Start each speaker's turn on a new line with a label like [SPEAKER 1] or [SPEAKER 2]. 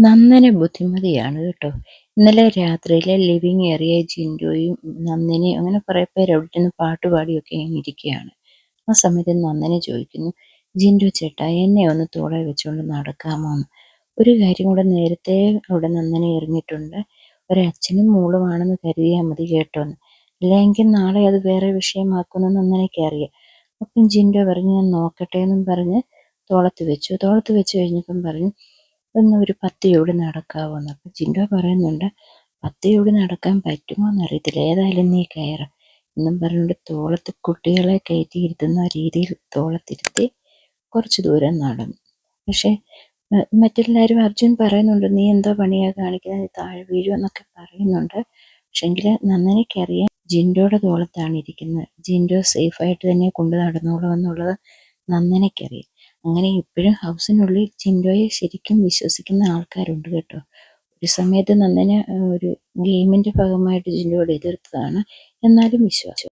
[SPEAKER 1] നന്ദന ബുദ്ധിമതിയാണ് കേട്ടോ. ഇന്നലെ രാത്രിയിലെ ലിവിങ് ഏറിയ ജിൻഡോയും നന്ദിനിയും അങ്ങനെ കുറെ പേര് അവിടെ നിന്ന് പാട്ടുപാടിയൊക്കെ ഇരിക്കുകയാണ്. ആ സമയത്ത് നന്ദന ചോദിക്കുന്നു, ജിൻഡോ ചേട്ടാ എന്നെ ഒന്ന് തോളെ വെച്ചുകൊണ്ട് നടക്കാമോ എന്ന്. ഒരു കാര്യം കൂടെ നേരത്തെ അവിടെ നന്ദന എറിഞ്ഞിട്ടുണ്ട്, ഒരച്ഛനും മോളുമാണെന്ന് കരുതിയാൽ മതി കേട്ടോന്ന്, അല്ലെങ്കിൽ നാളെ അത് വേറെ വിഷയമാക്കുമെന്ന് നന്ദനയ്ക്ക് അറിയാം. അപ്പം ജിൻഡോ പറഞ്ഞു ഞാൻ നോക്കട്ടെ എന്നും പറഞ്ഞ് തോളത്ത് വെച്ച് കഴിഞ്ഞപ്പം പറഞ്ഞു ഒന്ന് ഒരു 10 ജോടി നടക്കാവോന്ന്. അപ്പം ജിൻഡോ പറയുന്നുണ്ട് 10 ജോടി നടക്കാൻ പറ്റുമോ എന്നറിയത്തില്ല, ഏതായാലും നീ കയറ് എന്നും പറഞ്ഞുകൊണ്ട് തോളത്ത് കുട്ടികളെ കയറ്റിയിരുത്തുന്ന രീതിയിൽ തോളത്തിരുത്തി കുറച്ച് ദൂരം നടന്നു. പക്ഷേ മറ്റെല്ലാവരും അർജുൻ പറയുന്നുണ്ട് നീ എന്തോ പണിയാ കാണിക്കുന്നത്, താഴെ വീഴുമെന്നൊക്കെ പറയുന്നുണ്ട്. പക്ഷെങ്കിൽ നന്ദനയ്ക്കറിയാം ജിൻഡോയുടെ തോളത്താണ് ഇരിക്കുന്നത്, ജിൻഡോ സേഫായിട്ട് തന്നെ കൊണ്ട് നടന്നോളൂ എന്നുള്ളത് നന്ദനയ്ക്കറിയാം. അങ്ങനെ ഇപ്പോഴും ഹൗസിനുള്ളിൽ ജിൻഡോയെ ശരിക്കും വിശ്വസിക്കുന്ന ആൾക്കാരുണ്ട് കേട്ടോ. ഒരു സമയത്ത് നന്ദന ഒരു ഗെയിമിന്റെ ഭാഗമായിട്ട് ജിൻഡോയോട് എതിർത്തതാണ്, എന്നാലും വിശ്വാസം.